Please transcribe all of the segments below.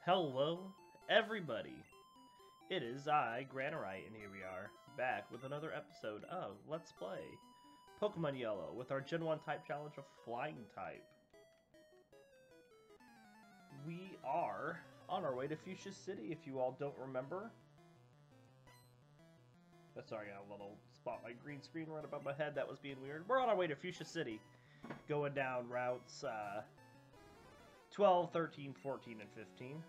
Hello, everybody. It is I, Granorite, and here we are, back with another episode of Let's Play Pokemon Yellow with our Gen 1 type challenge of Flying type. We are on our way to Fuchsia City, if you all don't remember. Sorry, I got a little spot my green screen right above my head. That was being weird. We're on our way to Fuchsia City, going down routes 12, 13, 14, and 15.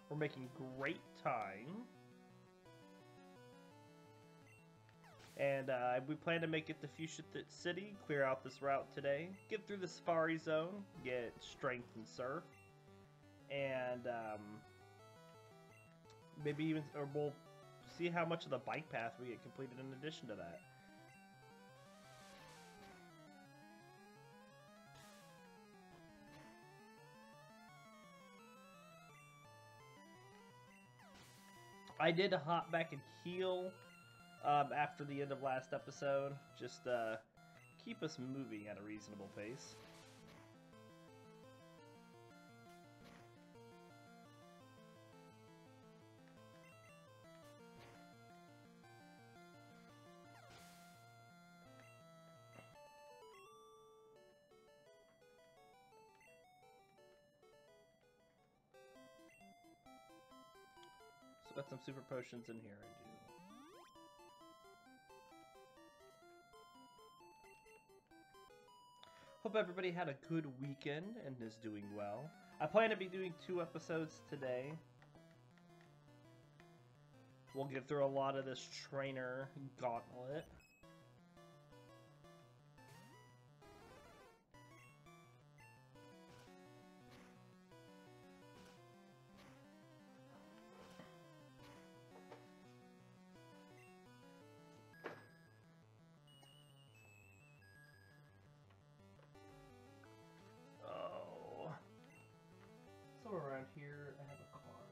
We're making great time. And we plan to make it to Fuchsia City, clear out this route today, get through the Safari Zone, get Strength and Surf, and maybe even, or we'll see how much of the bike path we get completed in addition to that. I did hop back and heal after the end of last episode, just keep us moving at a reasonable pace. So got some super potions in here, I do. Hope everybody had a good weekend and is doing well. I plan to be doing 2 episodes today. We'll get through a lot of this trainer gauntlet. Somewhere around here, I have a card.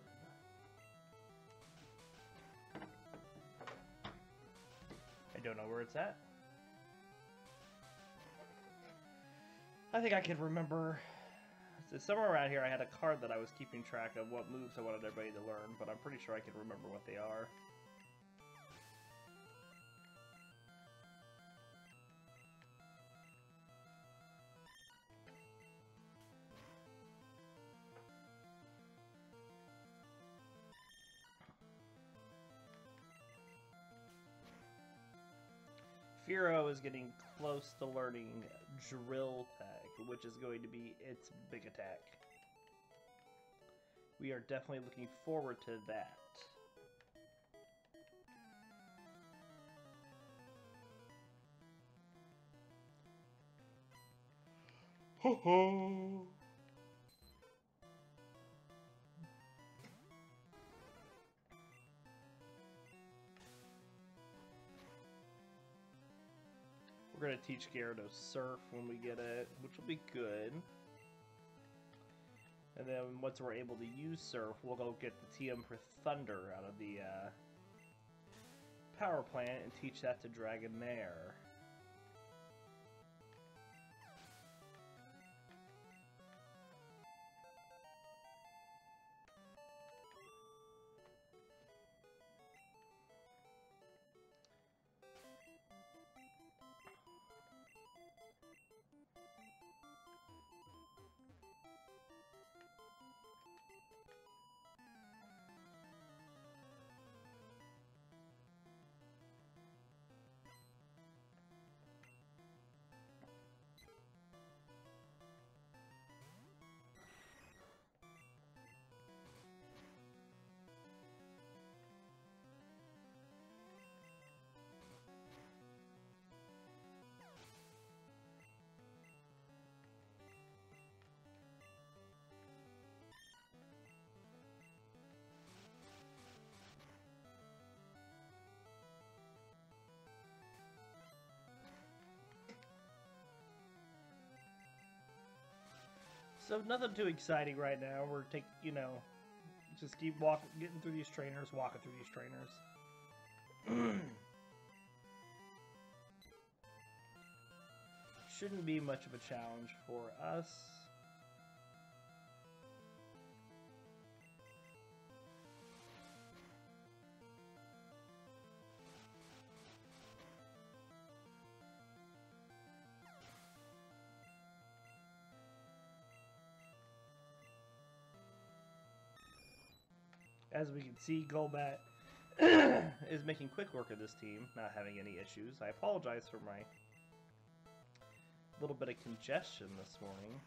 I don't know where it's at. I think I can remember. So somewhere around here, I had a card that I was keeping track of what moves I wanted everybody to learn, but I'm pretty sure I can remember what they are. Firo is getting close to learning Drill Tag, which is going to be its big attack. We are definitely looking forward to that. Ho ho! We're going to teach Gyarados Surf when we get it, which will be good. And then once we're able to use Surf, we'll go get the TM for Thunder out of the power plant and teach that to Dragonair. So nothing too exciting right now. We're just keep getting through these trainers, walking through these trainers. Shouldn't be much of a challenge for us. As we can see, Golbat is making quick work of this team, not having any issues. I apologize for my little bit of congestion this morning.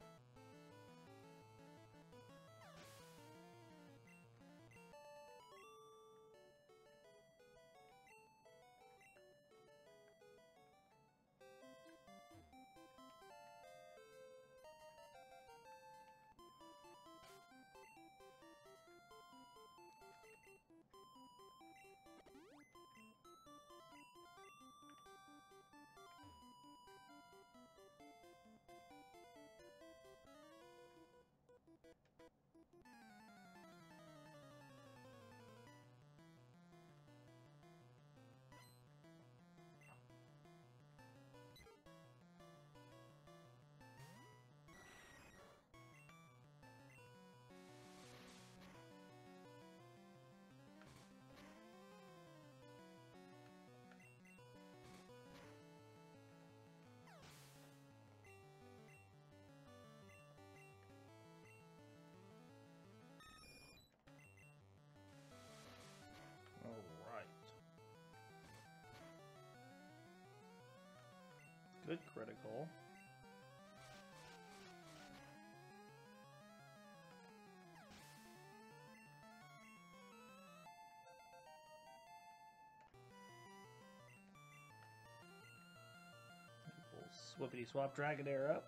Good critical. We'll swippity swap Dragonair up.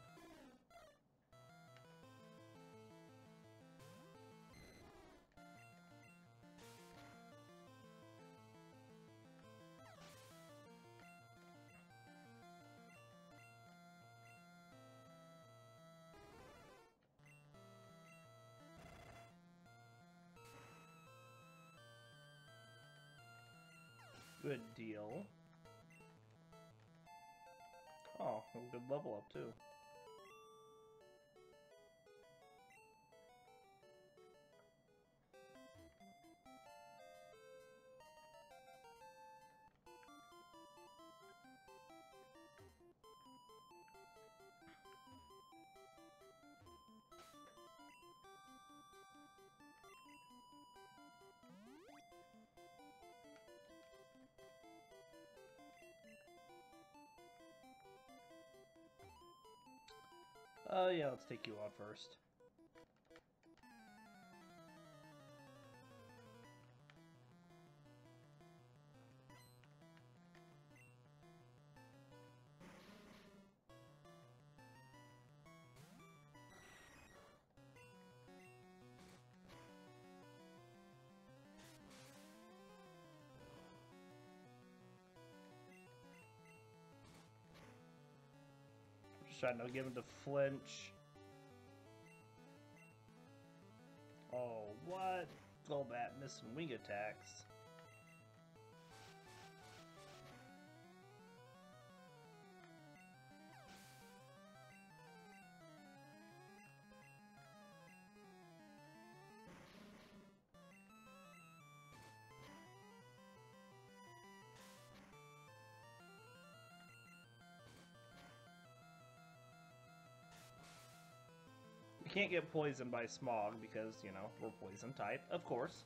Good deal. Oh, a good level up too. Yeah, let's take you on first. Just trying to get him to flinch. Oh, what? Golbat missing wing attacks. We can't get poisoned by Smog because, you know, we're poison type, of course.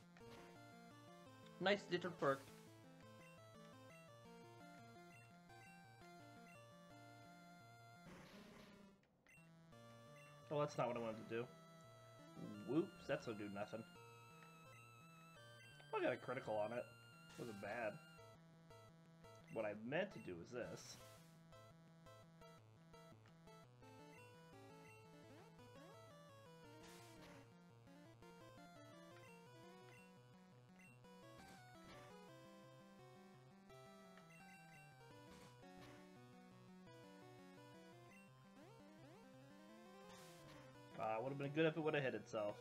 Nice little perk. Oh, that's not what I wanted to do. Whoops, that's gonna do nothing. I got a critical on it. It wasn't bad. What I meant to do is this. Would have been good if it would have hit itself.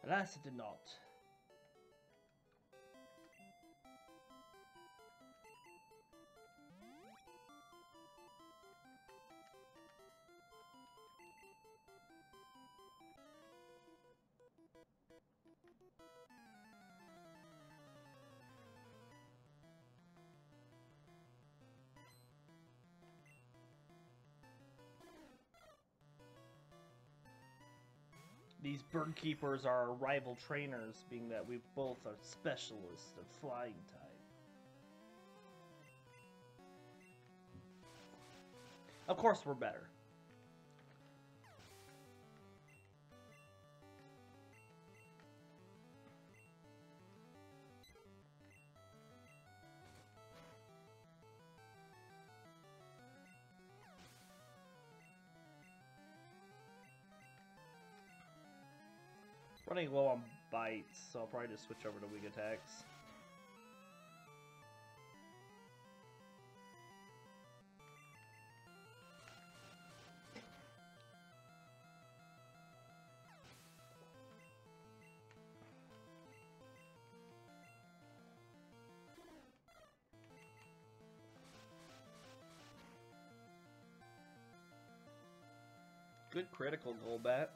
Alas, it did not. These bird keepers are our rival trainers, being that we both are specialists of flying type. Of course we're better. Running low on bites, so I'll probably just switch over to weak attacks. Good critical, Golbat.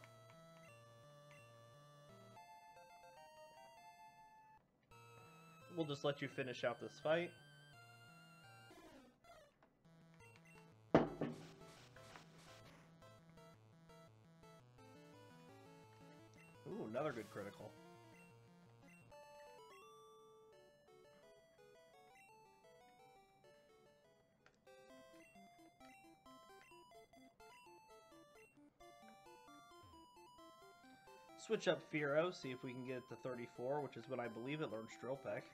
We'll just let you finish out this fight. Ooh, another good critical. Switch up Fearow, see if we can get it to 34, which is when I believe it learns Drill Peck.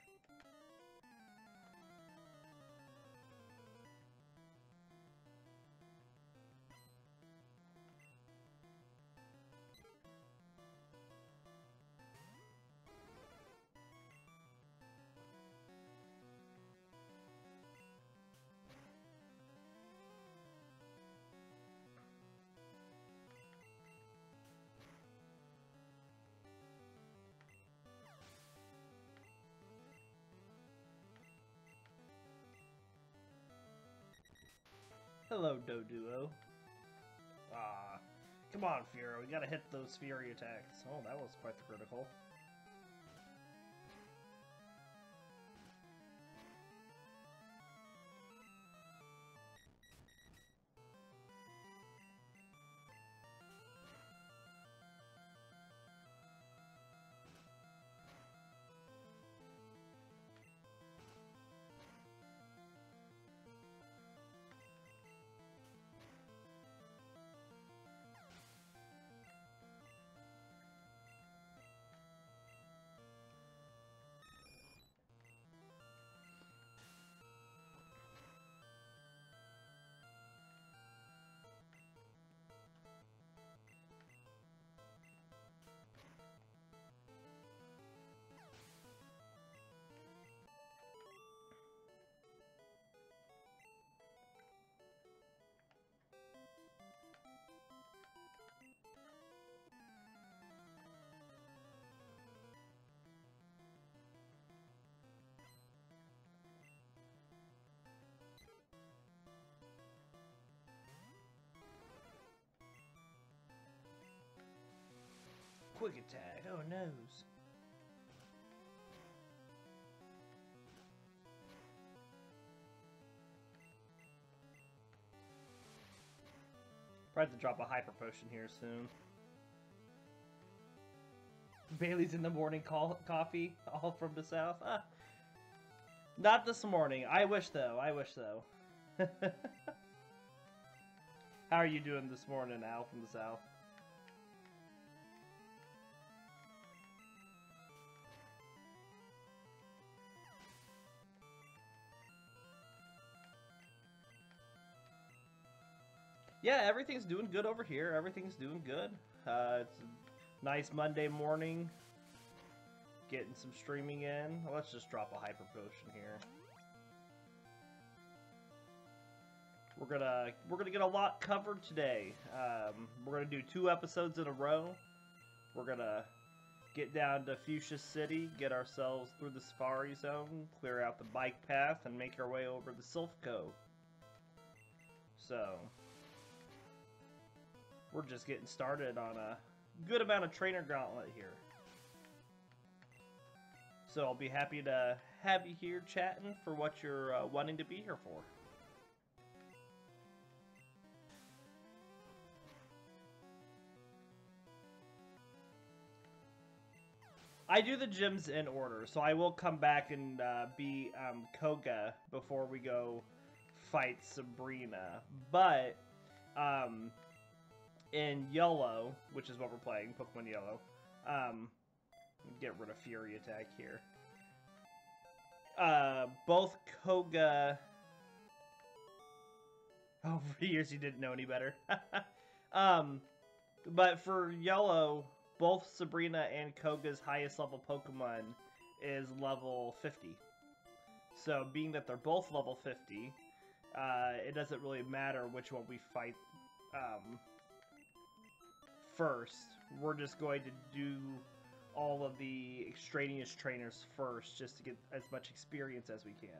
Hello, Doduo. Ah, come on, Fearow. You gotta hit those Fury attacks. Oh, that was quite the critical. Quick attack. Oh, nose. Probably have to drop a hyper potion here soon. Bailey's in the morning coffee, all from the south. Ah, not this morning. I wish though. I wish though. How are you doing this morning, Al from the south? Yeah, everything's doing good over here. Everything's doing good. It's a nice Monday morning. Getting some streaming in. Let's just drop a hyper potion here. We're gonna get a lot covered today. We're gonna do 2 episodes in a row. We're gonna get down to Fuchsia City, get ourselves through the Safari Zone, clear out the bike path, and make our way over the Silphco. So we're just getting started on a good amount of trainer gauntlet here. So I'll be happy to have you here chatting for what you're wanting to be here for. I do the gyms in order, so I will come back and be Koga before we go fight Sabrina. But in Yellow, which is what we're playing, Pokemon Yellow, get rid of Fury Attack here. Both Koga... Oh, for years you didn't know any better. But for Yellow, both Sabrina and Koga's highest level Pokemon is level 50. So, being that they're both level 50, it doesn't really matter which one we fight first. We're just going to do all of the extraneous trainers first, just to get as much experience as we can.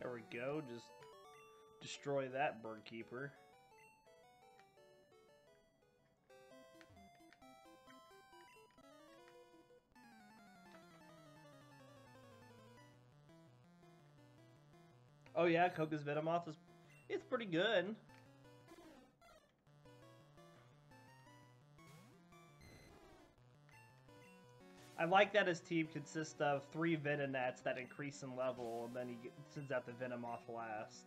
There we go, just destroy that bird keeper. Oh yeah, Koga's Venomoth is it's pretty good. I like that his team consists of 3 Venonats that increase in level, and then he sends out the Venomoth last.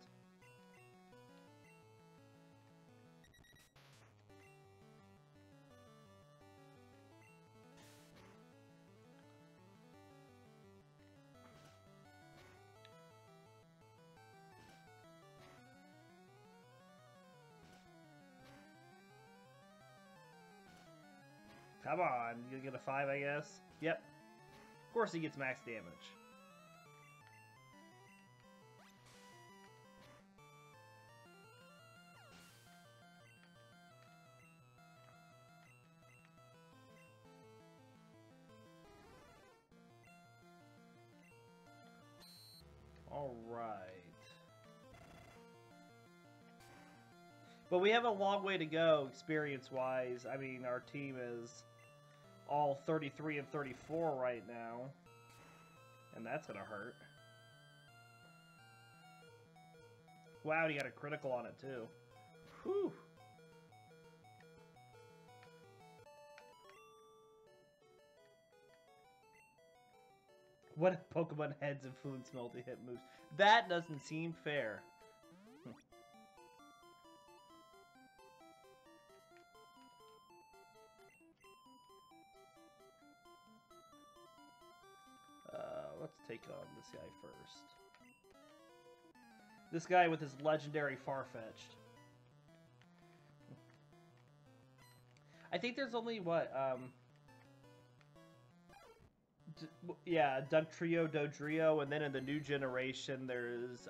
Come on, you get a 5, I guess? Yep. Of course he gets max damage. Alright. But we have a long way to go, experience-wise. I mean, our team is all 33 and 34 right now. And that's gonna hurt. Wow, he got a critical on it, too. Whew. What if Pokemon heads influence multi-hit moves? That doesn't seem fair. Let's take on this guy first. This guy with his legendary Farfetch'd. I think there's only, what, yeah, Dugtrio, Dodrio, and then in the new generation there's,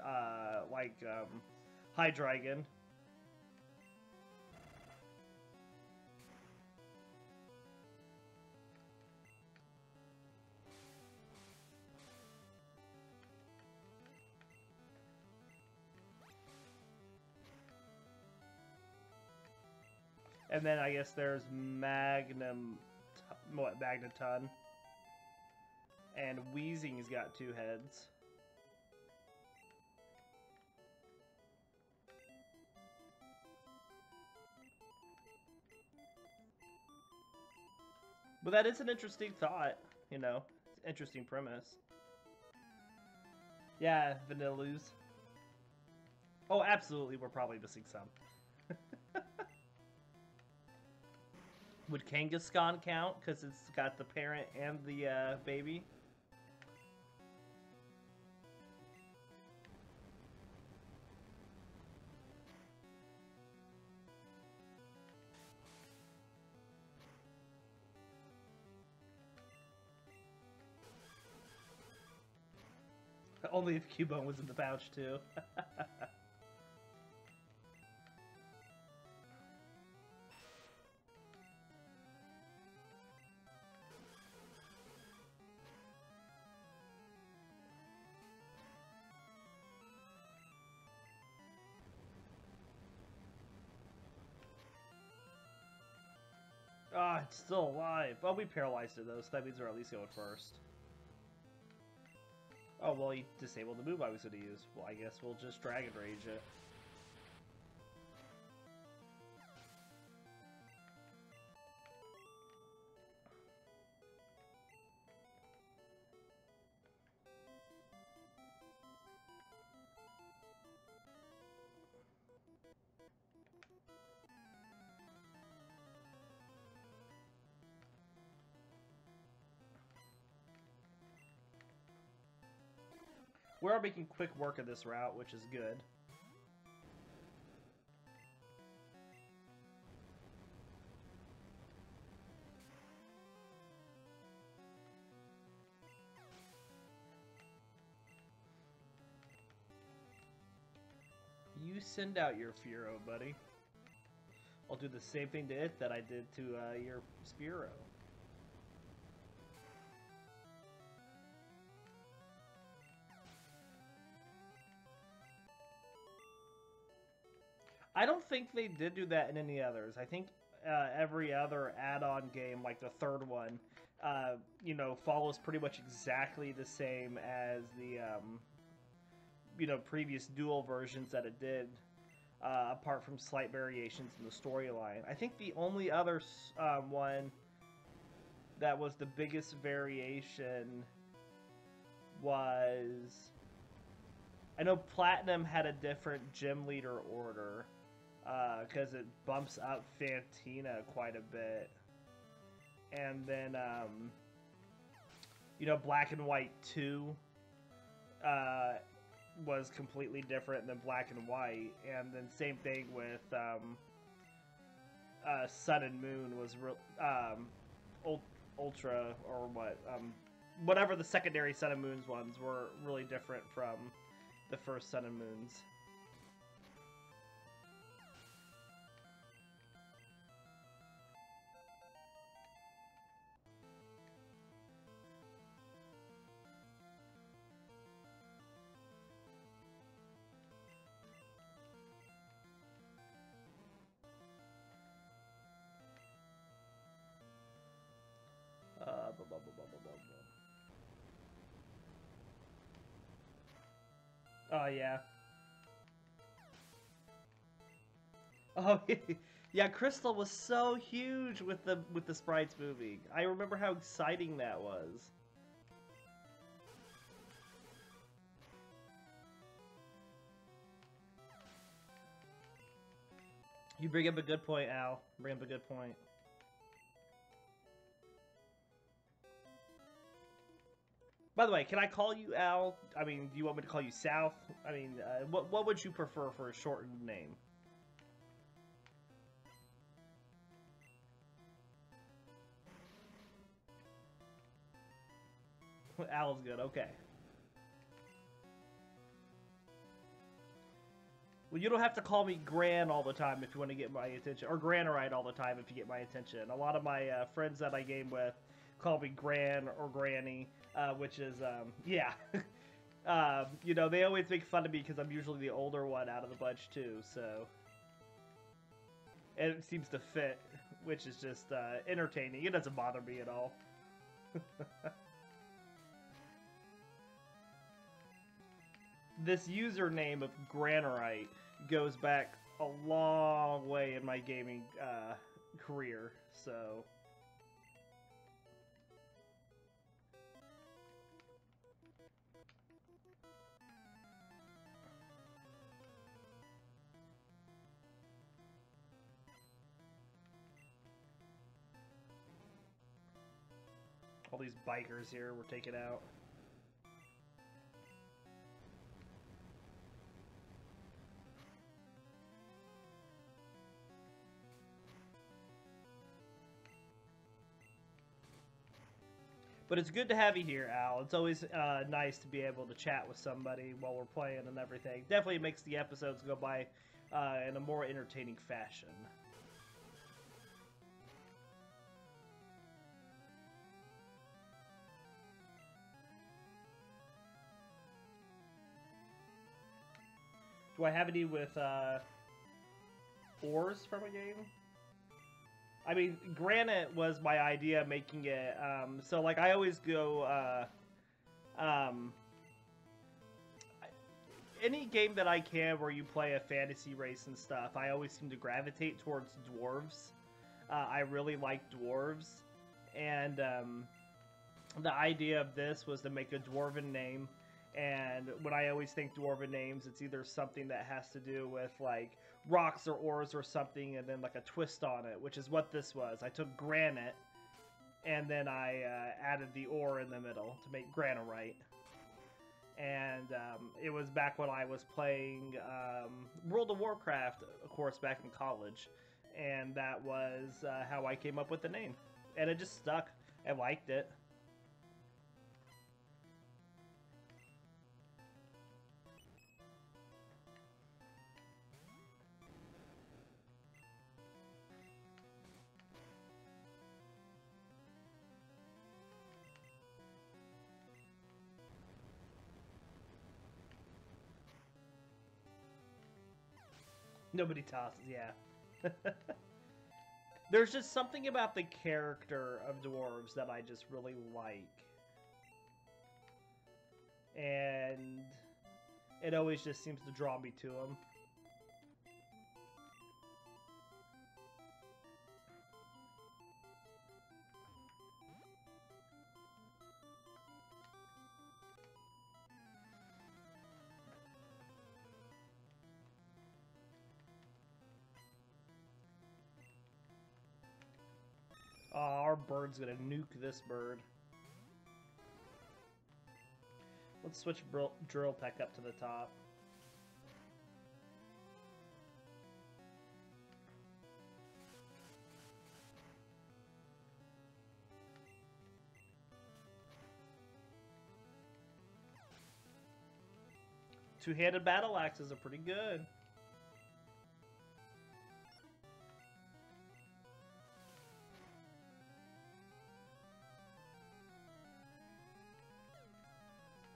Hydreigon. And then I guess there's Magneton. And Weezing's got 2 heads. But that is an interesting thought, you know. Interesting premise. Yeah, Vanillus. Oh, absolutely, we're probably missing some. Would Kangaskhan count? Because it's got the parent and the baby? Only if Cubone was in the pouch, too. Ah, it's still alive. Well, we paralyzed it though, so that means we're at least going first. Oh, well, he disabled the move I was going to use. Well, I guess we'll just Dragon Rage it. We are making quick work of this route, which is good. You send out your Fearow, buddy. I'll do the same thing to it that I did to your Spearow. I don't think they did do that in any others. I think every other add-on game, like the third one, you know, follows pretty much exactly the same as the, you know, previous dual versions that it did, apart from slight variations in the storyline. I think the only other one that was the biggest variation was... I know Platinum had a different gym leader order, because it bumps up Fantina quite a bit. And then, you know, Black and White 2 was completely different than Black and White. And then same thing with Sun and Moon was Ultra, or what, whatever the secondary Sun and Moons ones were really different from the first Sun and Moons. Oh yeah. Oh yeah, Crystal was so huge with the sprites moving. I remember how exciting that was. You bring up a good point, Al. Bring up a good point. By the way, can I call you Al? I mean, do you want me to call you South? I mean, what would you prefer for a shortened name? Al's good, okay. Well, you don't have to call me Gran all the time if you want to get my attention, or Granorite all the time if you get my attention. A lot of my friends that I game with call me Gran or Granny, which is, yeah. You know, they always make fun of me because I'm usually the older one out of the bunch too, so. And it seems to fit, which is just entertaining. It doesn't bother me at all. This username of Granorite goes back a long way in my gaming career, so... All these bikers here were taken out. But it's good to have you here, Al. It's always nice to be able to chat with somebody while we're playing and everything. Definitely makes the episodes go by in a more entertaining fashion. Do I have any with ores from a game? I mean, granite was my idea of making it. So like I always go. Um, any game that I can where you play a fantasy race and stuff, I always seem to gravitate towards dwarves. I really like dwarves, and the idea of this was to make a dwarven name. And when I always think dwarven names, it's either something that has to do with like rocks or ores or something, and then like a twist on it, which is what this was. I took granite, and then I added the ore in the middle to make Granorite. And it was back when I was playing World of Warcraft, of course, back in college, and that was how I came up with the name, and it just stuck. I liked it. Nobody tosses, yeah. There's just something about the character of dwarves that I just really like. And it always just seems to draw me to them. Oh, our bird's gonna nuke this bird. Let's switch drill peck up to the top. Two-handed battle axes are pretty good.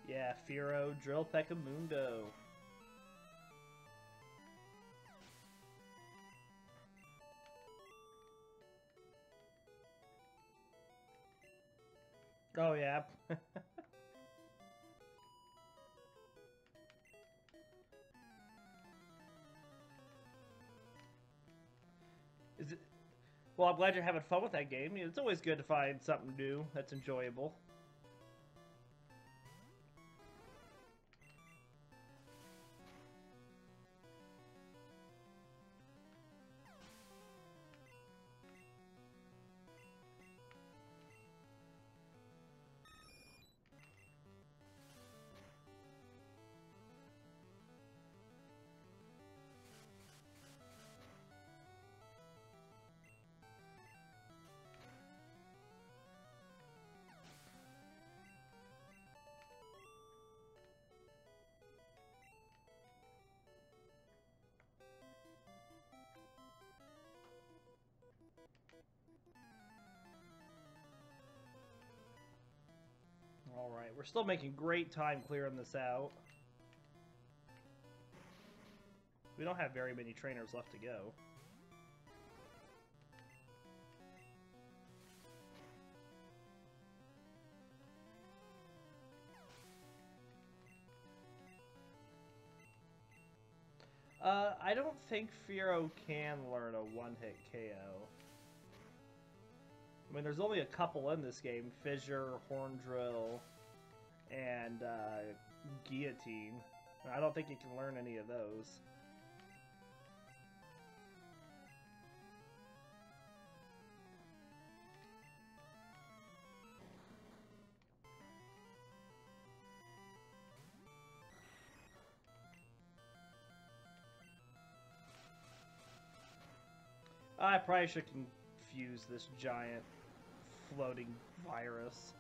Yeah, Firo, Drill Peckamundo. Oh, yeah. Is it? Well, I'm glad you're having fun with that game. It's always good to find something new that's enjoyable. Alright, we're still making great time clearing this out. We don't have very many trainers left to go. I don't think Firo can learn a one-hit KO. I mean, there's only a couple in this game. Fissure, Horn Drill, and Guillotine. I don't think he can learn any of those. I probably should confuse this giant floating virus.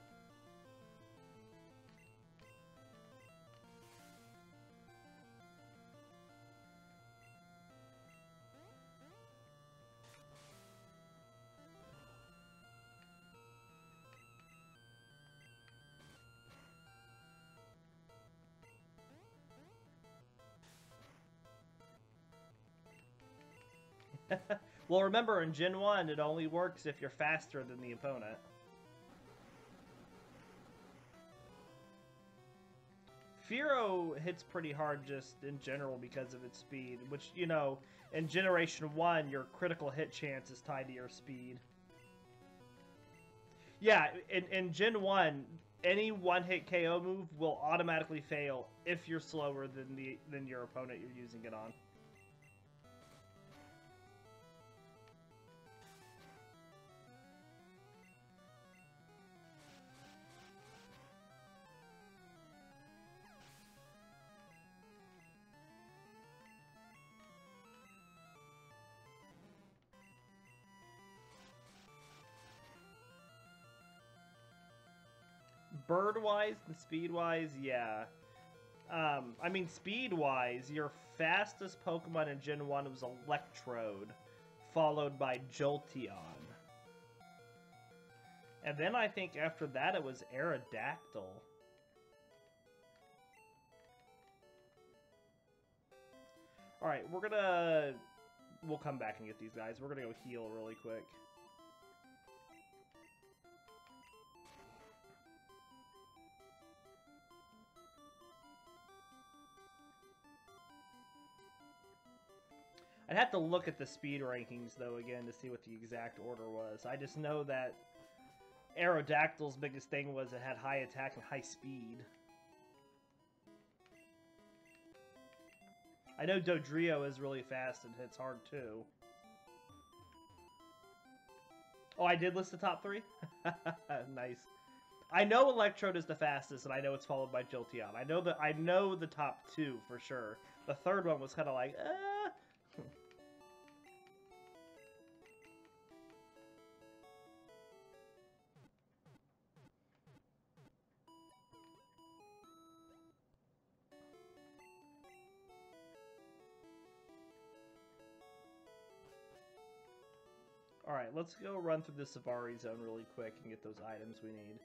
Well, remember, in Gen 1, it only works if you're faster than the opponent. Fearow hits pretty hard just in general because of its speed, which, you know, in Generation 1, your critical hit chance is tied to your speed. Yeah, in Gen 1, any one-hit KO move will automatically fail if you're slower than your opponent you're using it on. Bird-wise and speed-wise, yeah. I mean, speed-wise, your fastest Pokemon in Gen 1 was Electrode, followed by Jolteon. And then I think after that it was Aerodactyl. Alright, we'll come back and get these guys. We're gonna go heal really quick. I'd have to look at the speed rankings, though, again, to see what the exact order was. I just know that Aerodactyl's biggest thing was it had high attack and high speed. I know Dodrio is really fast and hits hard, too. Oh, I did list the top 3? Nice. I know Electrode is the fastest, and I know it's followed by Jolteon. I know the top 2 for sure. The third one was kind of like, Alright, let's go run through the Safari Zone really quick and get those items we need.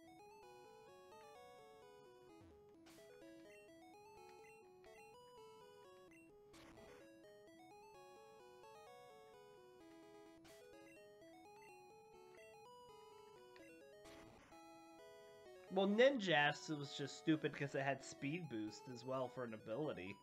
Well, Ninjask was just stupid because it had speed boost as well for an ability.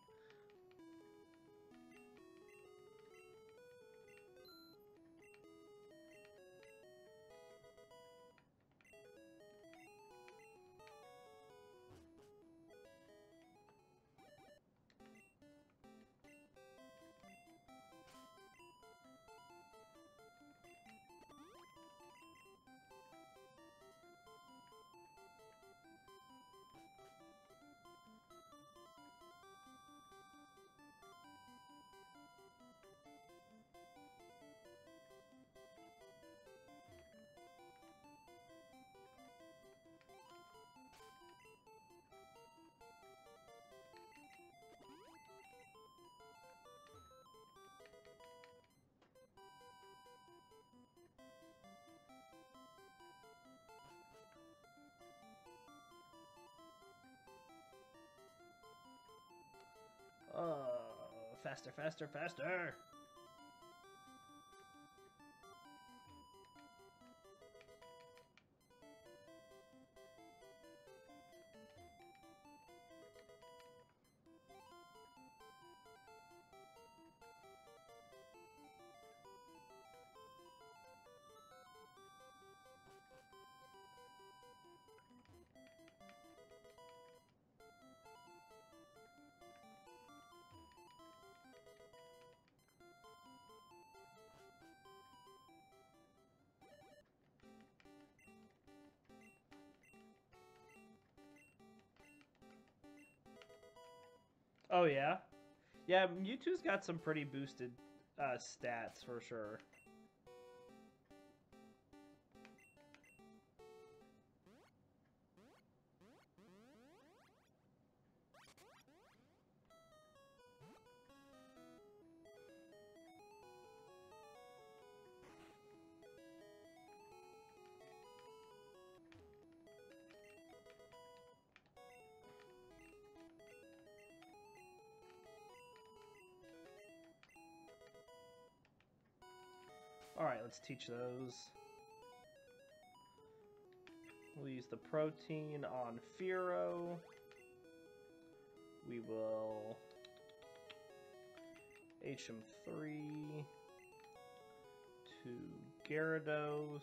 Faster, faster, faster! Oh, yeah? Yeah, Mewtwo's got some pretty boosted stats, for sure. Alright, let's teach those. We'll use the protein on Firo. We will HM3 to Gyarados.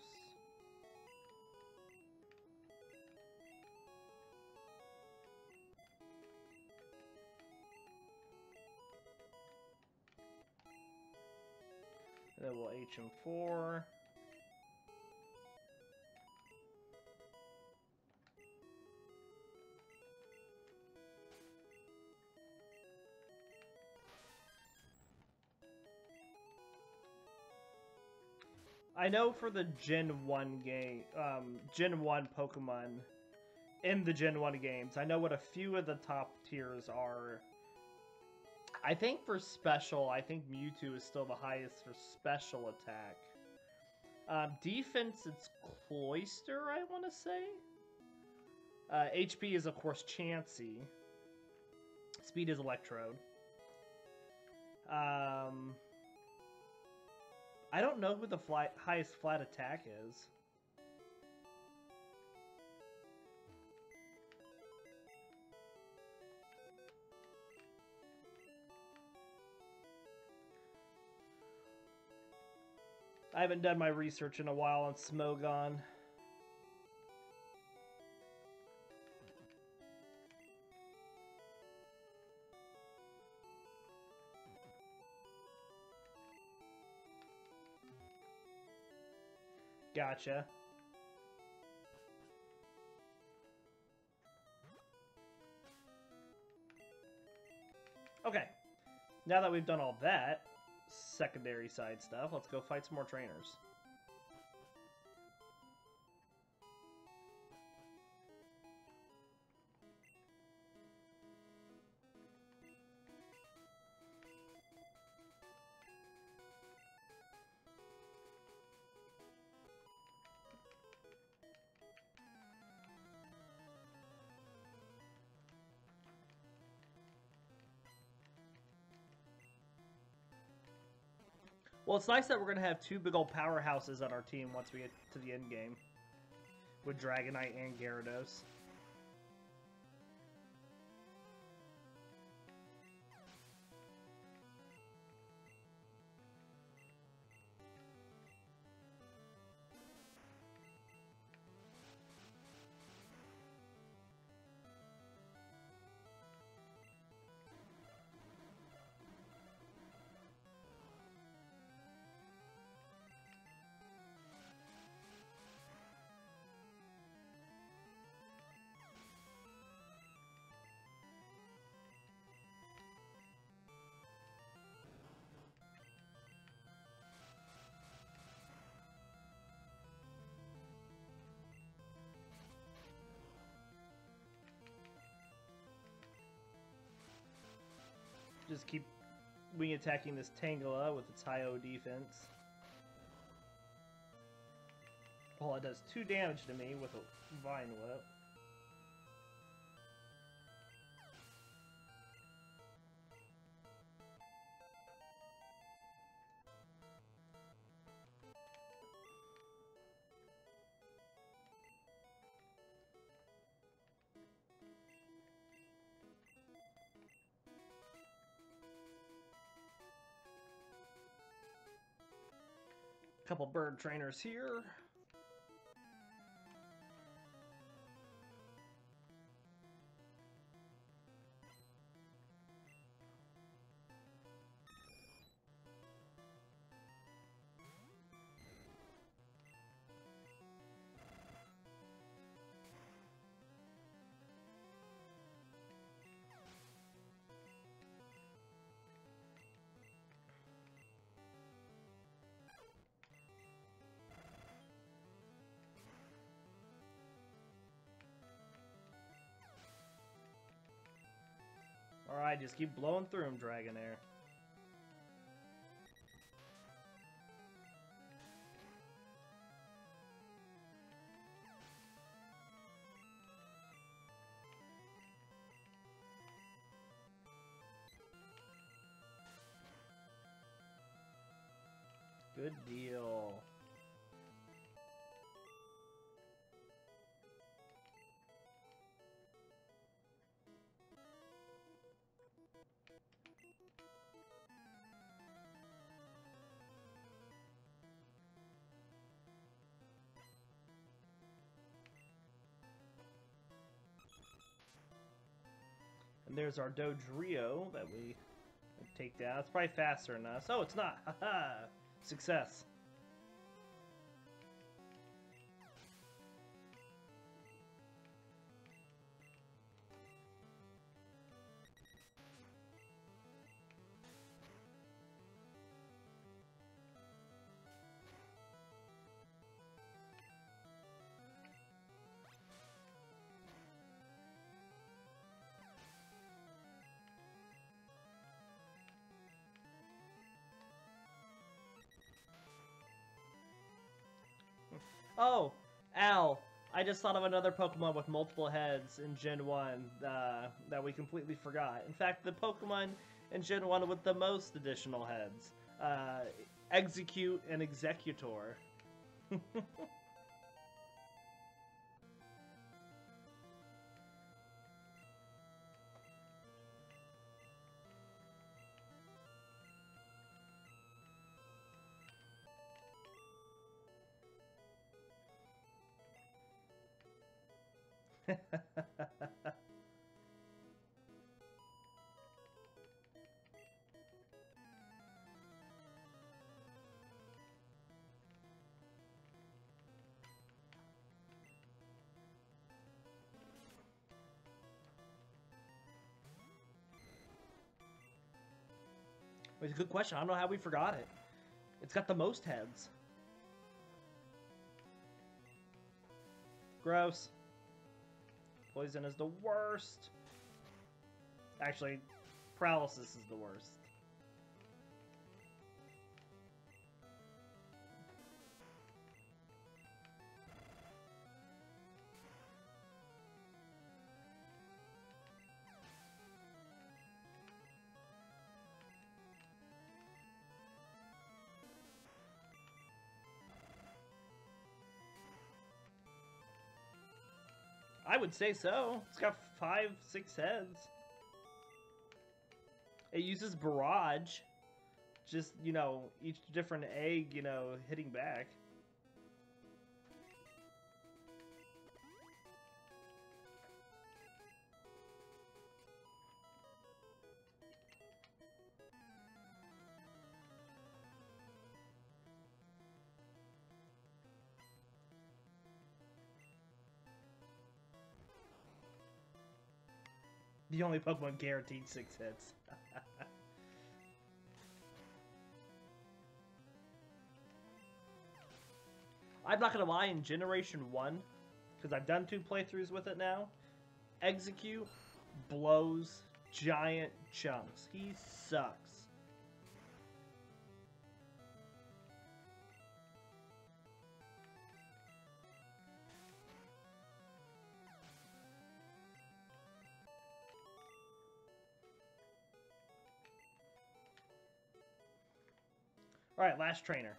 And then we'll HM4. I know for the Gen 1 game, Gen 1 Pokemon in the Gen 1 games, I know what a few of the top tiers are. I think for special, I think Mewtwo is still the highest for special attack. Defense, it's Cloyster, I want to say. HP is, of course, Chansey. Speed is Electrode. I don't know who the highest flat attack is. I haven't done my research in a while on Smogon. Gotcha. Okay. Now that we've done all that secondary side stuff, let's go fight some more trainers. Well, it's nice that we're going to have two big old powerhouses on our team once we get to the end game. With Dragonite and Gyarados. Just keep wing attacking this Tangela with its high O defense. Well, it does 2 damage to me with a Vine Whip. Couple bird trainers here. Alright, just keep blowing through him, Dragonair. Good deal. And there's our Dodrio that we take down. It's probably faster than us. Oh, it's not. Haha. Success. Oh, Al, I just thought of another Pokemon with multiple heads in Gen 1 that we completely forgot. In fact, the Pokemon in Gen 1 with the most additional heads. Execute and Executor. It's a good question. I don't know how we forgot it. It's got the most heads. Gross. Poison is the worst. Actually, paralysis is the worst. I would say so. It's got 5, 6 heads. It uses Barrage. Just, you know, each different egg, you know, hitting back. The only Pokemon guaranteed 6 hits. I'm not gonna lie, in Generation 1, because I've done 2 playthroughs with it now, Execute blows giant chunks. He sucks. Alright, last trainer.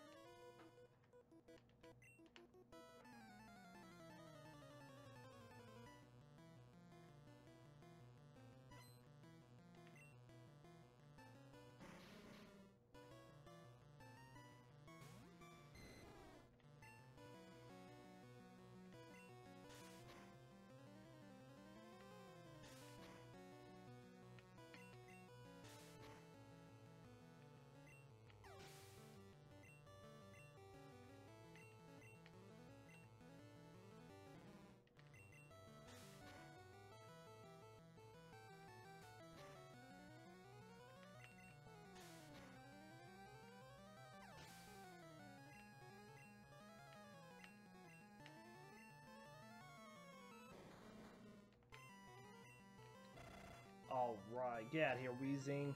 Alright, get out of here, Weezing.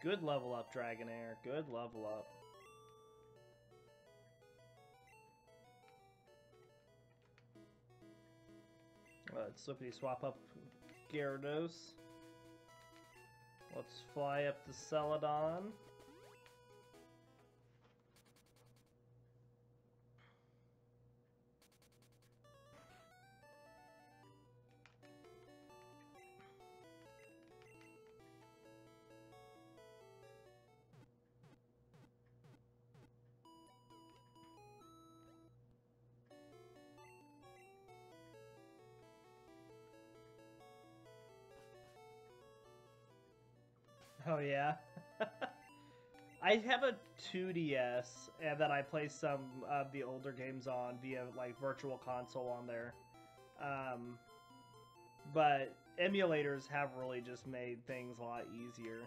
Good level up, Dragonair. Good level up. Let's flippity swap up Gyarados. Let's fly up to Celadon. Oh yeah. I have a 2DS and that I play some of the older games on via like Virtual Console on there. But emulators have really just made things a lot easier.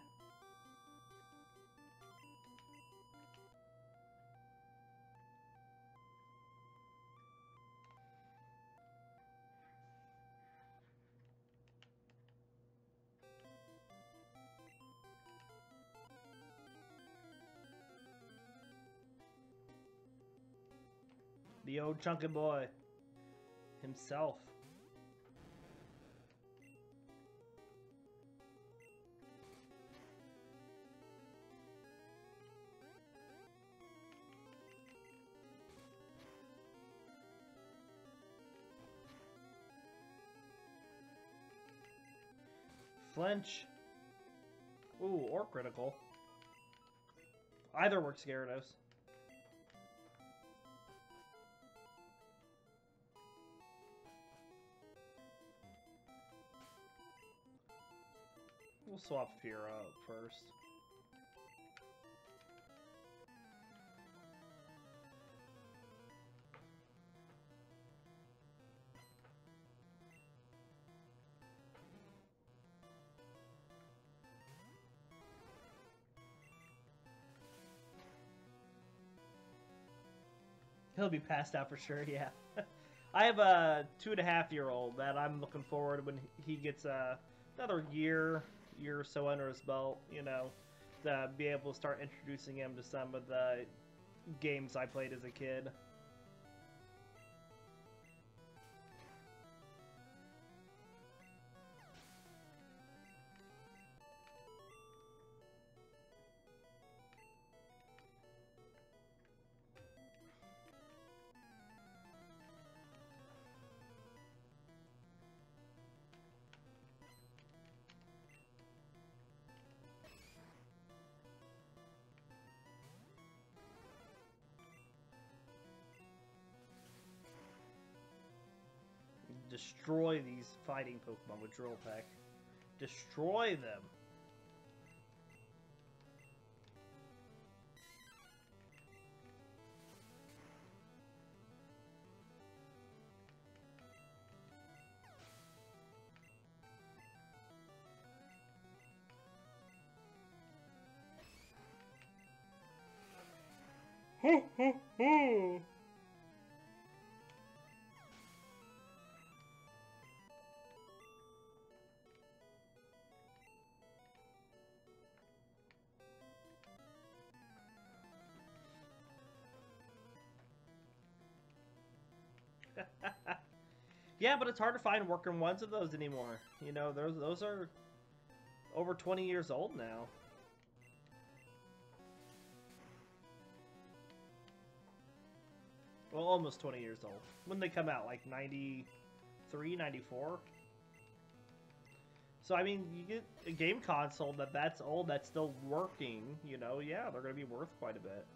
The old chunky boy himself. Flinch. Ooh, or critical. Either works, Gyarados. We'll swap Fear up first. He'll be passed out for sure, yeah. I have a 2.5-year-old that I'm looking forward when he gets another year or so under his belt, you know, to be able to start introducing him to some of the games I played as a kid. Destroy these fighting Pokemon with Drill Peck. Destroy them. Yeah, but it's hard to find working ones of those anymore. You know, those are over 20 years old now. Well, almost 20 years old. When they come out, like 93, 94? So, I mean, you get a game console that's old, that's still working, you know, yeah, they're going to be worth quite a bit.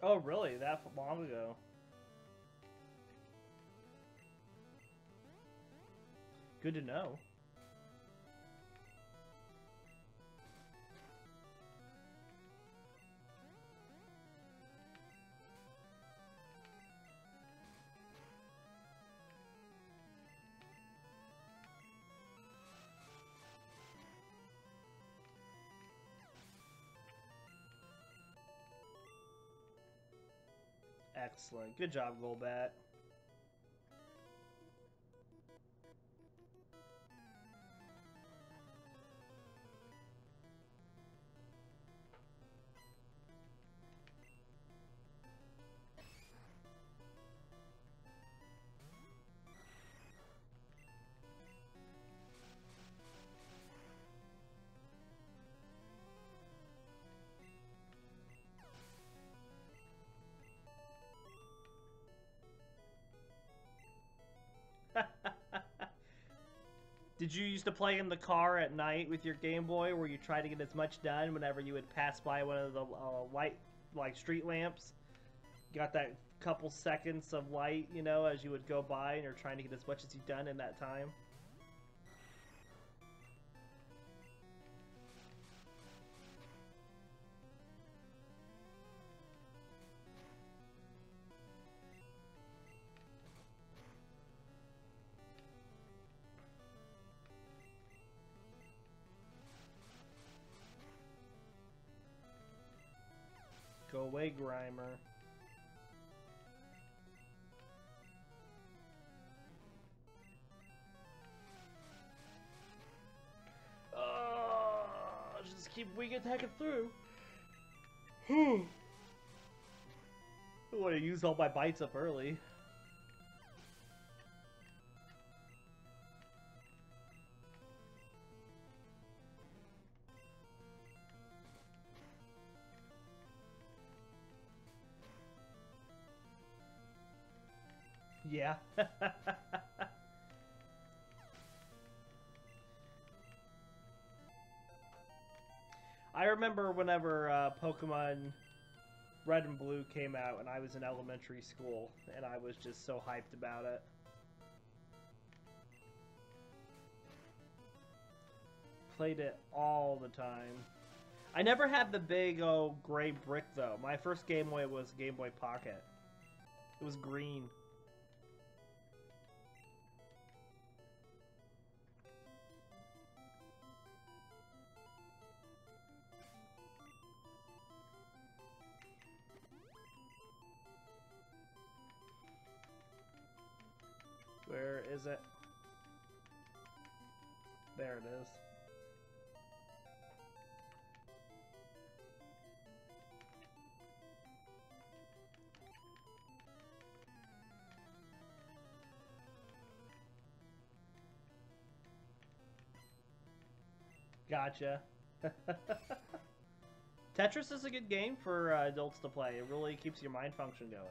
Oh, really? That long ago? Good to know. Excellent. Good job, Golbat. Did you used to play in the car at night with your Game Boy where you try to get as much done whenever you would pass by one of the light, like street lamps? You got that couple seconds of light, you know, as you would go by and you're trying to get as much as you've done in that time? Go away, Grimer. Just keep weak attacking through. I want to use all my bites up early. Yeah. I remember whenever Pokemon Red and Blue came out and I was in elementary school and I was just so hyped about it. Played it all the time. I never had the big, gray brick though. My first Game Boy was Game Boy Pocket. It was green. Where is it? There it is. Gotcha. Tetris is a good game for adults to play. It really keeps your mind function going.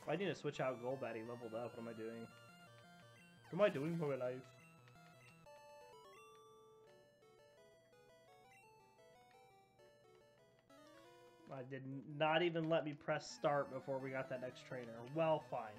I need to switch out Golbat. He leveled up. What am I doing? What am I doing for my life? I did not even let me press start before we got that next trainer. Well, fine.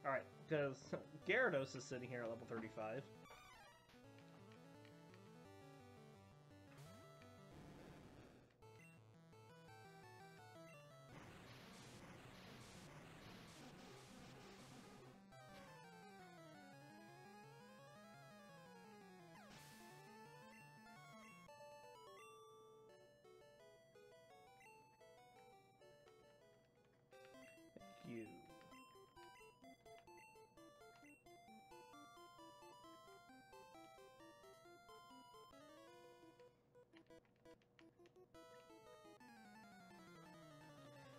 Alright, because Gyarados is sitting here at level 35.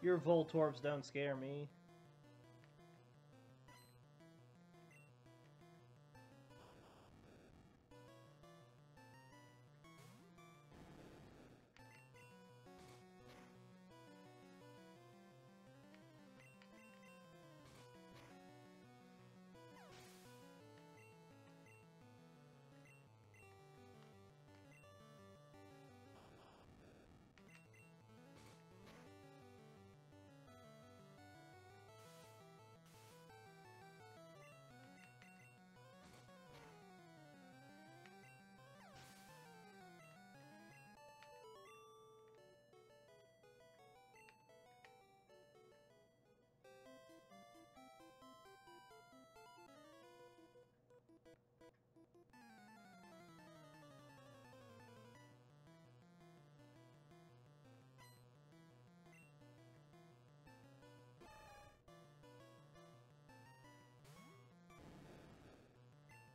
Your Voltorbs don't scare me.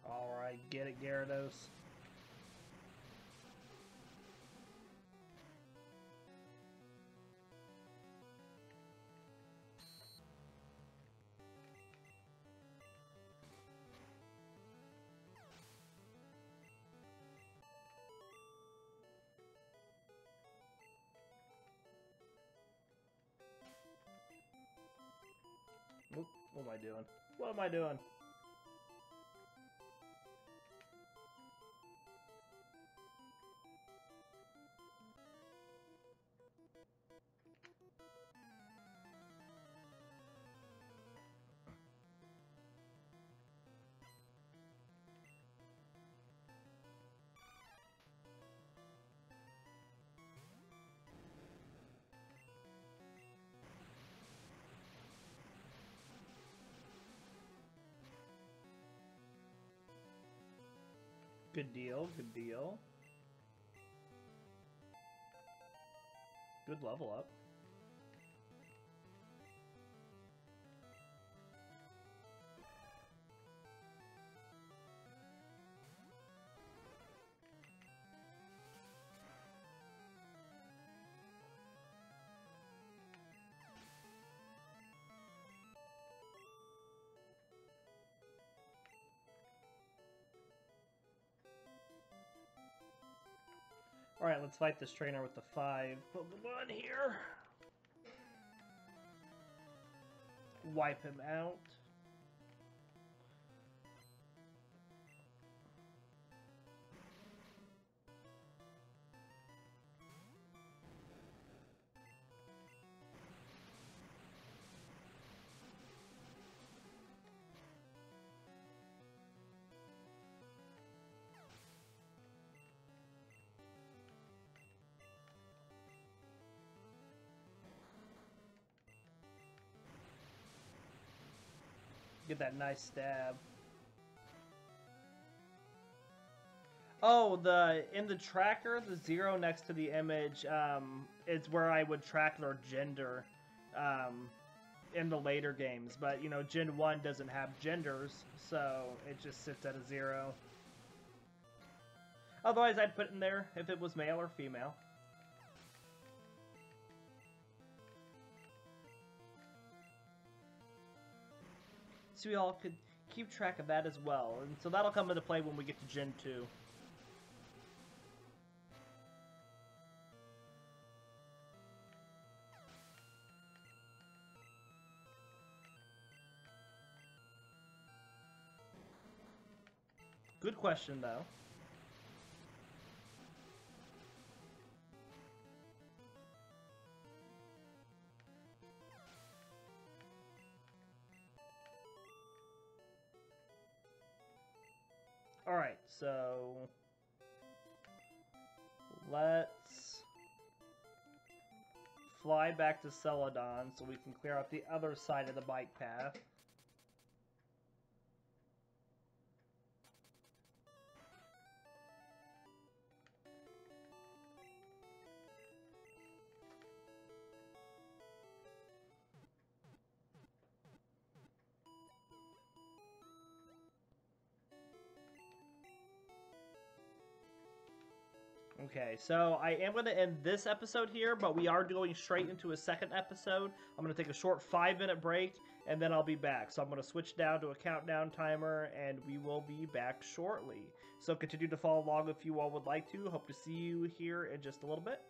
Alright, get it, Gyarados. Oop, what am I doing? What am I doing? Good deal, good deal. Good level up. Alright, let's fight this trainer with the 5 Pokemon here. Wipe him out. Get that nice stab. Oh, in the tracker, the 0 next to the image is where I would track their gender in the later games. But, you know, Gen 1 doesn't have genders, so it just sits at a 0. Otherwise, I'd put in there if it was male or female. So we all could keep track of that as well. And so that'll come into play when we get to Gen 2. Good question, though. Alright, so let's fly back to Celadon so we can clear out the other side of the bike path. Okay, so I am going to end this episode here, but we are going straight into a second episode. I'm going to take a short 5-minute break, and then I'll be back. So I'm going to switch down to a countdown timer, and we will be back shortly. So continue to follow along if you all would like to. Hope to see you here in just a little bit.